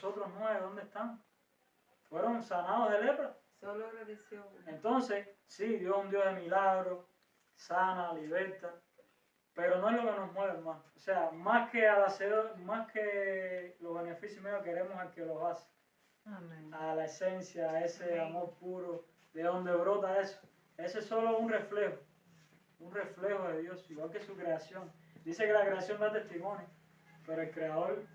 los otros 9, ¿dónde están? Fueron sanados de lepra. Solo obedeció uno. Entonces, sí, Dios es un Dios de milagros, sana, liberta, pero no es lo que nos mueve, hermano. O sea, más que los beneficios míos, queremos al que los hace. Amén. A la esencia, a ese amor puro, de donde brota eso. Ese es solo un reflejo de Dios, igual que su creación. Dice que la creación da testimonio, pero el creador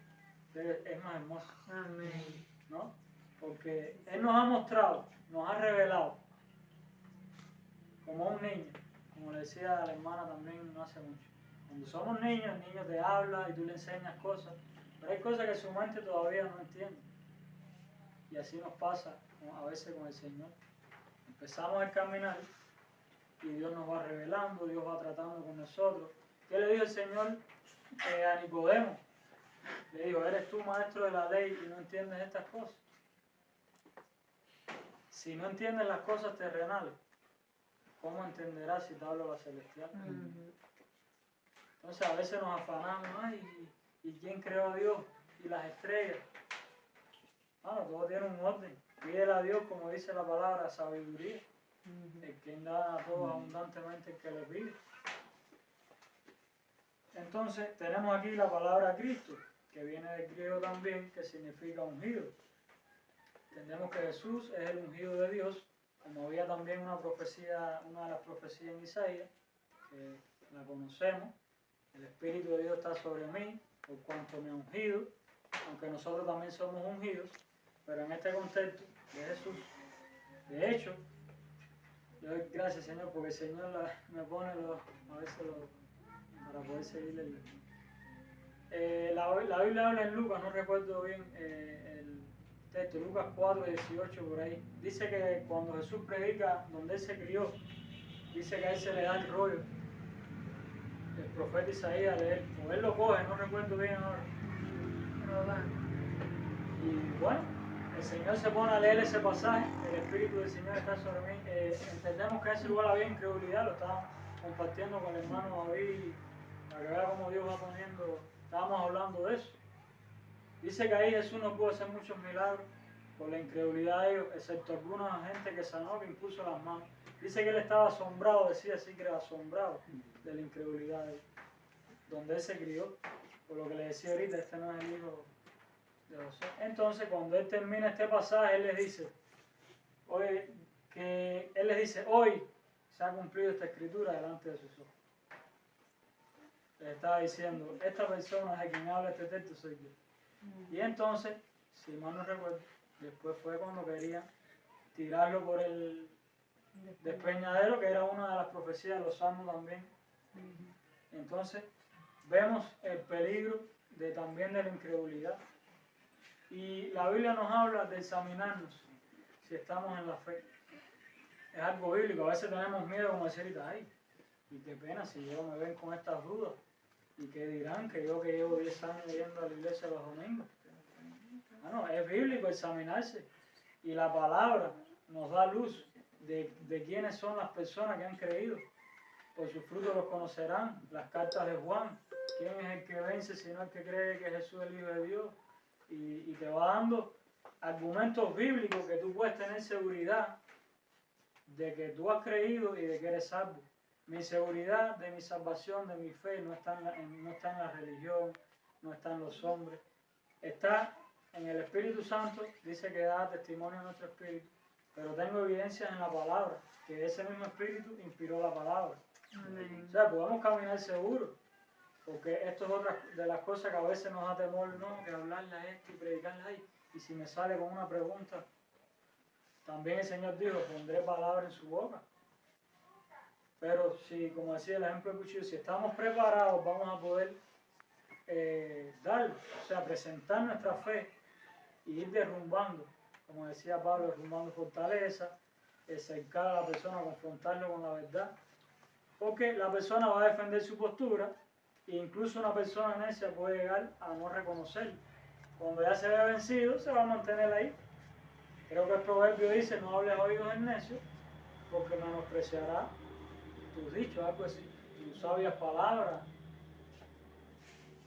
es más hermoso. Amén. ¿No? Porque Él nos ha mostrado, nos ha revelado, como un niño, como le decía a la hermana también no hace mucho. Cuando somos niños, el niño te habla y tú le enseñas cosas, pero hay cosas que su mente todavía no entiende. Y así nos pasa a veces con el Señor. Empezamos a caminar y Dios nos va revelando, Dios va tratando con nosotros. ¿Qué le dijo el Señor a Nicodemo? Le dijo, eres tú maestro de la ley y no entiendes estas cosas. Si no entiendes las cosas terrenales, ¿cómo entenderás si te hablo la celestial? Entonces a veces nos afanamos, ay, ¿y quién creó a Dios? Y las estrellas. Bueno, todo tiene un orden. Pídele a Dios, como dice la palabra, sabiduría. El que da a todos abundantemente el que le pide. Entonces tenemos aquí la palabra Cristo, que viene del griego también, que significa ungido. Entendemos que Jesús es el ungido de Dios, como había también una profecía, una de las profecías en Isaías, que la conocemos. El Espíritu de Dios está sobre mí, por cuanto me ha ungido, aunque nosotros también somos ungidos, pero en este contexto de Jesús. De hecho, yo doy gracias, Señor, porque el Señor me pone para poder seguirle. La Biblia habla en Lucas, no recuerdo bien el texto, Lucas 4, 18 por ahí. Dice que cuando Jesús predica donde Él se crió, dice que a Él se le da el rollo. El profeta Isaías leer, o Él lo coge, no recuerdo bien ahora. Y bueno, el Señor se pone a leer ese pasaje, el Espíritu del Señor está sobre mí. Entendemos que en ese lugar había incredulidad, lo estábamos compartiendo con el hermano David, para que vea cómo Dios va poniendo, estábamos hablando de eso. Dice que ahí Jesús no pudo hacer muchos milagros por la incredulidad de ellos, excepto alguna gente que sanó, que impuso las manos. Dice que él estaba asombrado, decía así que era asombrado de la incredulidad de ellos, donde él se crió, por lo que le decía ahorita, este no es el hijo de José. Entonces, cuando él termina este pasaje, él les dice, hoy se ha cumplido esta escritura delante de sus ojos. Les estaba diciendo, esta persona de quien habla este texto soy yo. Y entonces, si mal no recuerdo, después fue cuando querían tirarlo por el despeñadero, que era una de las profecías de los salmos también. Entonces, vemos el peligro también de la incredulidad. Y la Biblia nos habla de examinarnos si estamos en la fe. Es algo bíblico. A veces tenemos miedo, como decir, ay, y qué pena si yo me ven con estas dudas. ¿Y qué dirán? Que yo que llevo 10 años yendo a la iglesia los domingos. Bueno, es bíblico examinarse. Y la palabra nos da luz de quiénes son las personas que han creído. Por sus frutos los conocerán. Las cartas de Juan. ¿Quién es el que vence sino el que cree que Jesús es el Hijo de Dios? Y te va dando argumentos bíblicos que tú puedes tener seguridad de que tú has creído y de que eres salvo. Mi seguridad de mi salvación, de mi fe, no está en la religión, no está en los hombres. Está en el Espíritu Santo, dice que da testimonio a nuestro espíritu, pero tengo evidencias en la palabra, que ese mismo espíritu inspiró la palabra. Amén. O sea, podemos caminar seguros, porque esto es otra de las cosas que a veces nos da temor, ¿no? Que hablarle a esto y predicarle ahí. Y si me sale con una pregunta, también el Señor dijo, pondré palabra en su boca. Pero si, como decía el ejemplo de cuchillo, si estamos preparados, vamos a poder presentar nuestra fe y ir derrumbando, como decía Pablo, derrumbando fortaleza, cercar a la persona, confrontarlo con la verdad, porque la persona va a defender su postura e incluso una persona necia puede llegar a no reconocerlo. Cuando ya se vea vencido, se va a mantener ahí. Creo que el proverbio dice, no hables oídos del necio, porque menospreciará tus dichos, algo así, tus sabias palabras.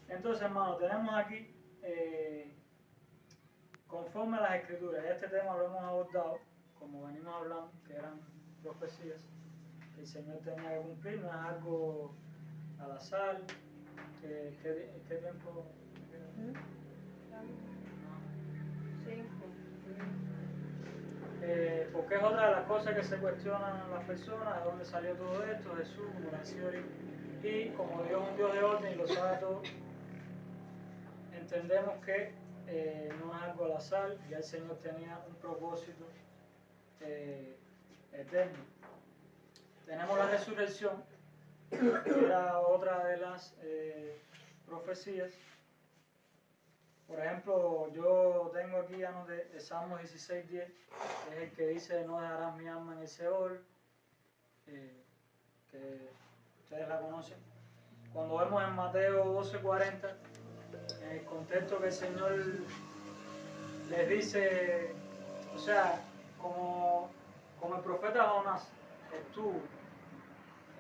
Entonces, hermano, tenemos aquí conforme a las escrituras, este tema lo hemos abordado, como venimos hablando, que eran profecías que el Señor tenía que cumplir, no es algo al azar. ¿Qué tiempo? Porque es otra de las cosas que se cuestionan las personas, de dónde salió todo esto, Jesús, como nació ahorita. Y como Dios es un Dios de orden y lo sabe todo, entendemos que no es algo al azar, ya el Señor tenía un propósito eterno. Tenemos la resurrección, que era otra de las profecías. Por ejemplo, yo tengo aquí anoté Salmos 16:10, que es el que dice: no dejarás mi alma en el Seol, que ustedes la conocen. Cuando vemos en Mateo 12:40, en el contexto que el Señor les dice, o sea, como el profeta Jonás estuvo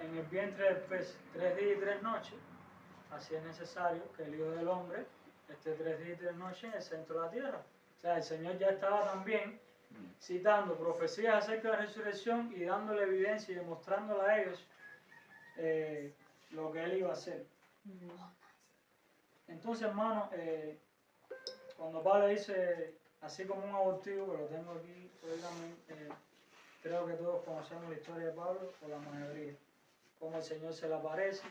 en el vientre del pez 3 días y 3 noches, así es necesario que el Hijo del Hombre esté 3 días y 3 noches en el centro de la tierra. O sea, el Señor ya estaba también citando profecías acerca de la resurrección y dándole evidencia y demostrándole a ellos lo que Él iba a hacer. Entonces, hermano, cuando Pablo dice, así como un abortivo, que lo tengo aquí, creo que todos conocemos la historia de Pablo, o la mayoría, cómo el Señor se le aparece,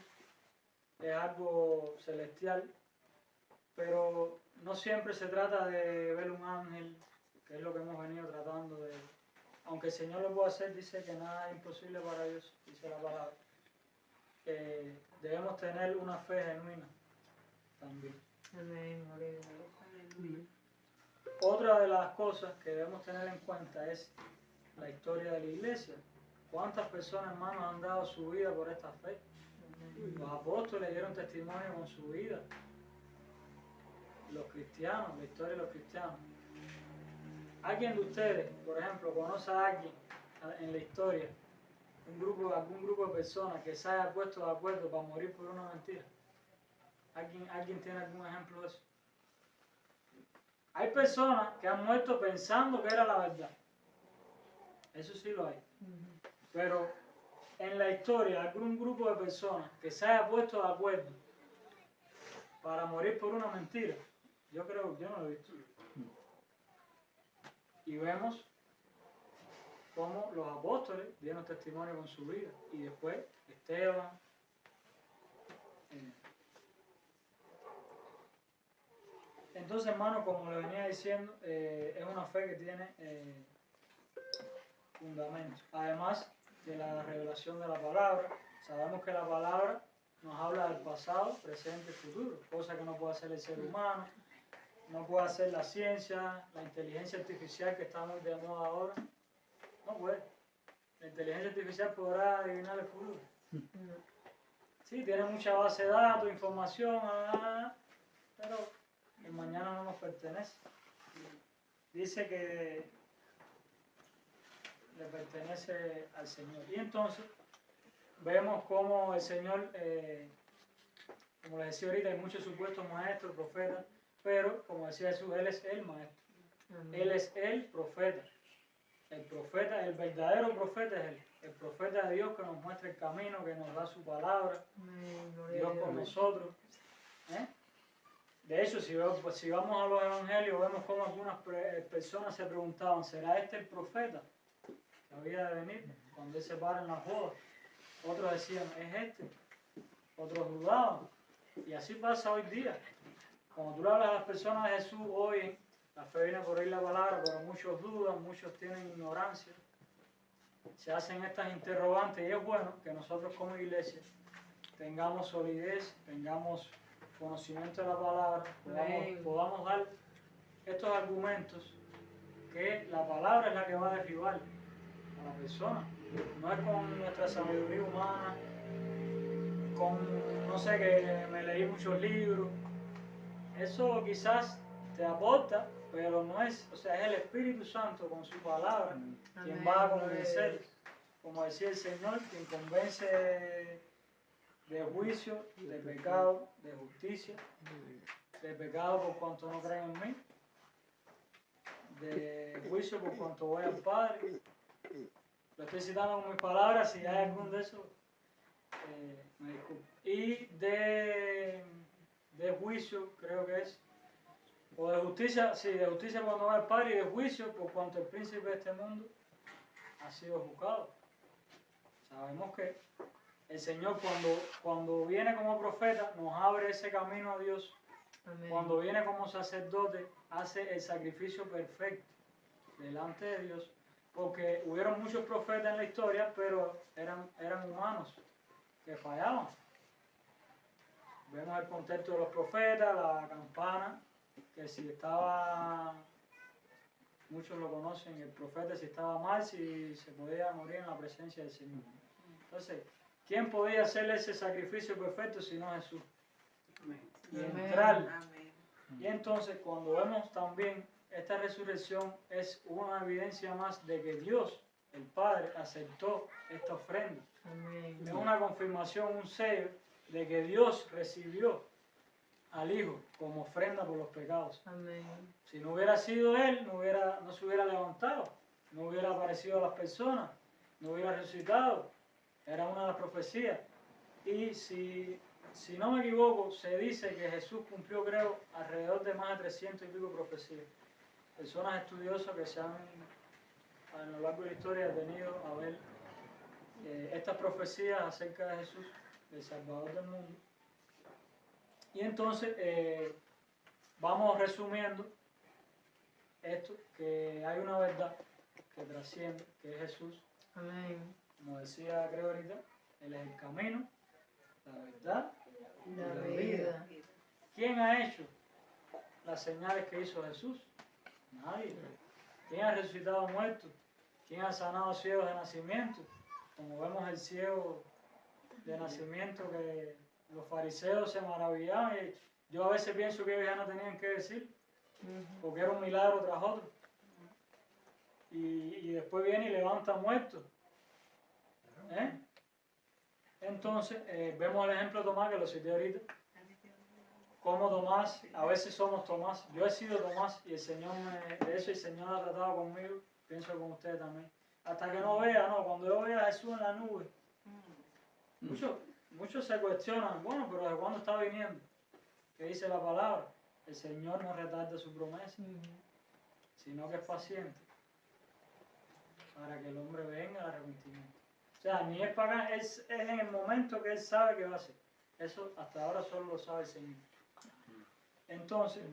es algo celestial, pero no siempre se trata de ver un ángel, que es lo que hemos venido tratando de... Aunque el Señor lo puede hacer, dice que nada es imposible para Dios, dice la palabra. Debemos tener una fe genuina también. Amén. Otra de las cosas que debemos tener en cuenta es la historia de la iglesia. ¿Cuántas personas, hermanos, han dado su vida por esta fe? Los apóstoles dieron testimonio con su vida. Los cristianos, la historia de los cristianos. ¿Alguien de ustedes, por ejemplo, conoce a alguien en la historia, algún grupo de personas que se haya puesto de acuerdo para morir por una mentira? ¿Alguien tiene algún ejemplo de eso? Hay personas que han muerto pensando que era la verdad. Eso sí lo hay. Pero en la historia, algún grupo de personas que se haya puesto de acuerdo para morir por una mentira, yo no lo he visto. Y vemos cómo los apóstoles dieron testimonio con su vida. Y después Esteban. Entonces, hermano, como le venía diciendo, es una fe que tiene fundamentos. Además de la revelación de la palabra, sabemos que la palabra nos habla del pasado, presente y futuro, cosa que no puede hacer el ser humano, no puede hacer la ciencia, la inteligencia artificial que está muy de moda ahora. No puede. La inteligencia artificial podrá adivinar el futuro. Sí, tiene mucha base de datos, información, pero el mañana no nos pertenece. Dice que le pertenece al Señor. Y entonces vemos cómo el Señor, como les decía ahorita, hay muchos supuestos maestros, profetas, pero como decía Jesús, Él es el maestro. Él es el profeta. El profeta, el verdadero profeta es Él. El profeta de Dios que nos muestra el camino, que nos da su palabra. Dios con nosotros. De hecho, si vamos a los evangelios, vemos cómo algunas personas se preguntaban, ¿será este el profeta que había de venir cuando Él se para en las bodas? Otros decían, es este. Otros dudaban. Y así pasa hoy día. Cuando tú le hablas a las personas de Jesús hoy, la fe viene por oír la palabra, pero muchos dudan, muchos tienen ignorancia. Se hacen estas interrogantes y es bueno que nosotros como iglesia tengamos solidez, tengamos conocimiento de la palabra, podamos dar estos argumentos que la palabra es la que va a derribar a la persona. No es con nuestra sabiduría humana, con, no sé, que me leí muchos libros. Eso quizás te aporta, pero no es, o sea, es el Espíritu Santo con su palabra quien va a convencer, como decía el Señor, quien convence de juicio, de pecado, de justicia, de pecado por cuanto no creen en mí, de juicio por cuanto voy al Padre. Lo estoy citando con mis palabras, si hay algún de esos, me disculpo. Y de juicio, creo que es, o de justicia, sí, de justicia cuando va al Padre, y de juicio por cuanto el príncipe de este mundo ha sido juzgado. Sabemos que el Señor cuando viene como profeta nos abre ese camino a Dios. Amén. Cuando viene como sacerdote hace el sacrificio perfecto delante de Dios. Porque hubieron muchos profetas en la historia, pero eran humanos que fallaban. Vemos el contexto de los profetas, la campana, que si estaba, muchos lo conocen, el profeta si estaba mal, si se podía morir en la presencia del Señor. Entonces, ¿quién podía hacerle ese sacrificio perfecto si no Jesús? Y entrar. Amén. Y entonces, cuando vemos también esta resurrección, es una evidencia más de que Dios, el Padre, aceptó esta ofrenda. Amén. Es una confirmación, un sello de que Dios recibió al Hijo como ofrenda por los pecados. Amén. Si no hubiera sido Él, no se hubiera levantado, no hubiera aparecido a las personas, no hubiera resucitado. Era una de las profecías. Y si no me equivoco, se dice que Jesús cumplió, creo, alrededor de más de 300 y pico profecías. Personas estudiosas que se han, a lo largo de la historia, detenido a ver estas profecías acerca de Jesús, el Salvador del mundo. Y entonces vamos resumiendo esto, que hay una verdad que trasciende, que es Jesús. Amén. Como decía, creo ahorita, Él es el camino, la verdad y La la vida. vida. ¿Quién ha hecho las señales que hizo Jesús? Nadie. ¿Quién ha resucitado muertos? ¿Quién ha sanado ciegos de nacimiento? Como vemos el ciego de nacimiento, que los fariseos se maravillaban, y yo a veces pienso que ellos ya no tenían que decir, porque era un milagro tras otro. Y después viene y levanta muertos. Entonces, vemos el ejemplo de Tomás, que lo cité ahorita. Como Tomás, a veces somos Tomás. Yo he sido Tomás y el Señor de eso el Señor ha tratado conmigo, pienso con ustedes también. Hasta que no vea, no, cuando yo vea a Jesús en la nube, muchos se cuestionan, bueno, pero ¿de cuándo está viniendo? ¿Qué dice la palabra? El Señor no retarda su promesa, sino que es paciente para que el hombre venga al arrepentimiento. O sea, ni es para es en el momento que Él sabe que va a hacer. Eso hasta ahora solo lo sabe el Señor. Entonces,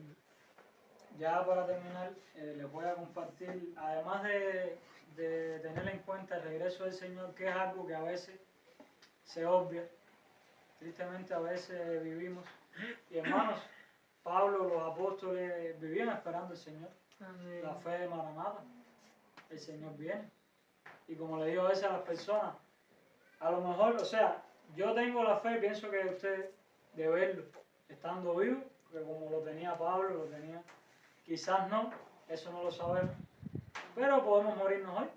ya para terminar, les voy a compartir, además de tener en cuenta el regreso del Señor, que es algo que a veces se obvia, tristemente a veces vivimos. Y hermanos, Pablo, los apóstoles vivían esperando al Señor. Amén. La fe de Maranata, el Señor viene. Y como le digo a veces a las personas, a lo mejor, o sea, yo tengo la fe, pienso que usted de verlo, estando vivo, porque como lo tenía Pablo, lo tenía, quizás no, eso no lo sabemos, pero podemos morirnos hoy,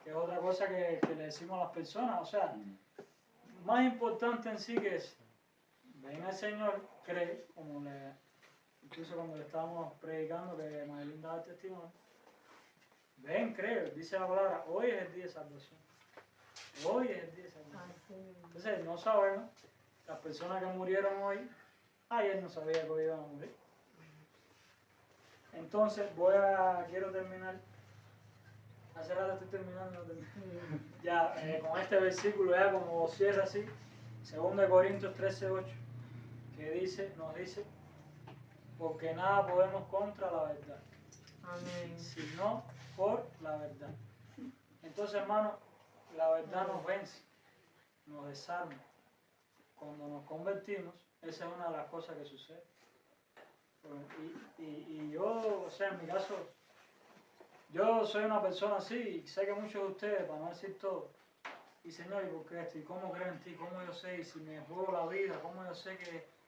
que es otra cosa que le decimos a las personas, o sea, más importante en sí que es, ven al Señor, cree, incluso cuando le estábamos predicando, que Madeline daba el testimonio, ven, cree, dice la palabra, hoy es el día de salvación. Hoy es el día de salvación. Entonces, no sabemos, las personas que murieron hoy, ayer no sabía que hoy iban a morir. Entonces, quiero terminar, hace rato estoy terminando, ya con este versículo, ya como cierra así, 2 Corintios 13:8, que nos dice, porque nada podemos contra la verdad, Amén. sino por la verdad. Entonces, hermano, la verdad nos vence, nos desarma. Cuando nos convertimos, esa es una de las cosas que sucede. Y yo, o sea, en mi caso, yo soy una persona así, y sé que muchos de ustedes, para no decir todo, y Señor, ¿y por qué esto? ¿Y cómo creo en ti? ¿Cómo yo sé? Y si me juego la vida, ¿cómo yo sé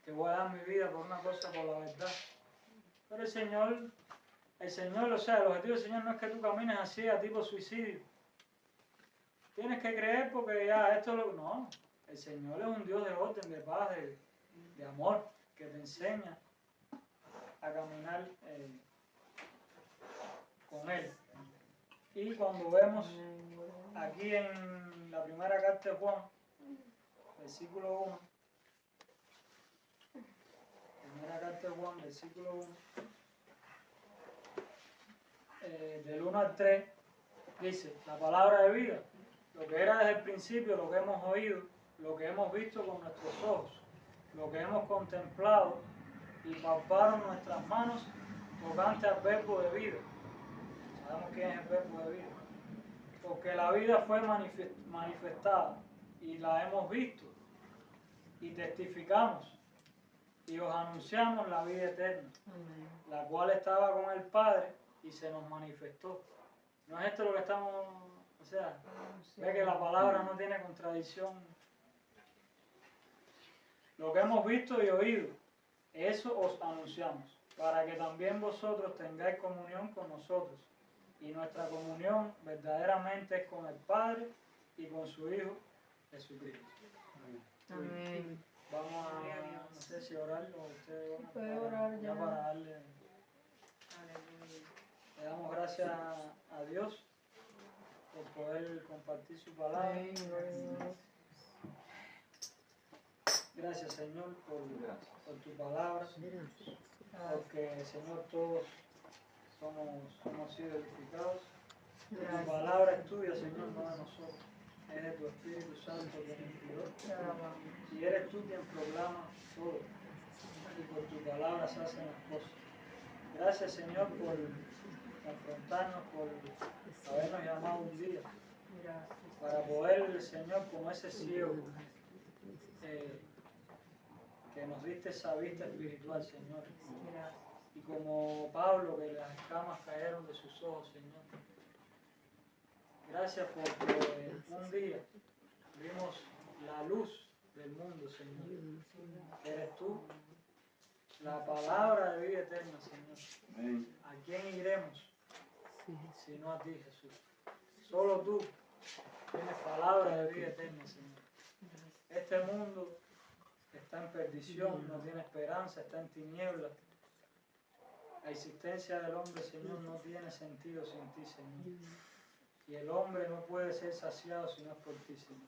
que voy a dar mi vida por una cosa, por la verdad? Pero el Señor, o sea, el objetivo del Señor no es que tú camines así a tipo suicidio. Tienes que creer porque ya esto es lo que... No, el Señor es un Dios de orden, de paz, de amor, que te enseña a caminar cuando vemos Amén. Gloria a Dios. aquí en la primera carta de Juan, versículo 1, primera carta de Juan, versículo 1, del 1 al 3, dice, la palabra de vida, lo que era desde el principio, lo que hemos oído, lo que hemos visto con nuestros ojos, lo que hemos contemplado y palparon nuestras manos tocante al verbo de vida. Sabemos quién es el verbo de vida. Porque la vida fue manifestada y la hemos visto y testificamos y os anunciamos la vida eterna, Amén. la cual estaba con el Padre y se nos manifestó. ¿No es esto lo que estamos, o sea, ve que la palabra no tiene contradicción? Lo que hemos visto y oído, eso os anunciamos, para que también vosotros tengáis comunión con nosotros. Y nuestra comunión verdaderamente es con el Padre y con su Hijo Jesucristo. Amén. Vamos a, no sé si orar o ustedes van a Puede orar ya. para darle. Le damos gracias a Dios por poder compartir su palabra. Amén. Gloria a Dios. Gracias, Señor, por tu palabra. Porque, Señor, todos hemos sido edificados. Tu palabra es tuya, Señor, no de nosotros. Es de tu Espíritu Santo que nos inspiró. Y eres tú quien proclama todo. Y por tu palabra se hacen las cosas. Gracias, Señor, por confrontarnos, por habernos llamado un día. Para poder, Señor, como ese ciego, que nos diste esa vista espiritual, Señor. Y como Pablo, que las escamas cayeron de sus ojos, Señor. Gracias porque un día vimos la luz del mundo, Señor. Que eres tú, la palabra de vida eterna, Señor. ¿A quién iremos si no a ti, Jesús? Solo tú tienes palabra de vida eterna, Señor. Este mundo está en perdición, no tiene esperanza, está en tinieblas. La existencia del hombre, Señor, no tiene sentido sin ti, Señor. Y el hombre no puede ser saciado si no es por ti, Señor.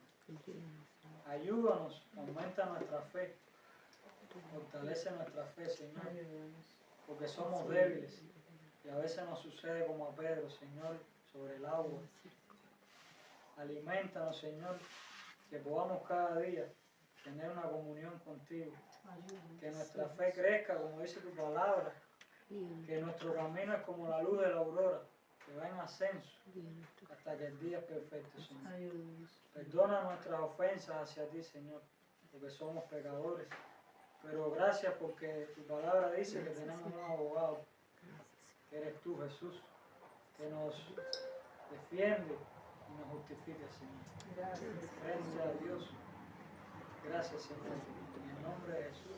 Ayúdanos, aumenta nuestra fe, fortalece nuestra fe, Señor, porque somos débiles y a veces nos sucede como a Pedro, Señor, sobre el agua. Aliméntanos, Señor, que podamos cada día tener una comunión contigo, que nuestra fe crezca, como dice tu palabra, que nuestro camino es como la luz de la aurora, que va en ascenso hasta que el día es perfecto, Señor. Perdona nuestras ofensas hacia ti, Señor, porque somos pecadores, pero gracias porque tu palabra dice que tenemos un abogado, que eres tú, Jesús, que nos defiende y nos justifica, Señor. Frente a Dios. Gracias, Señor. En el nombre de Jesús.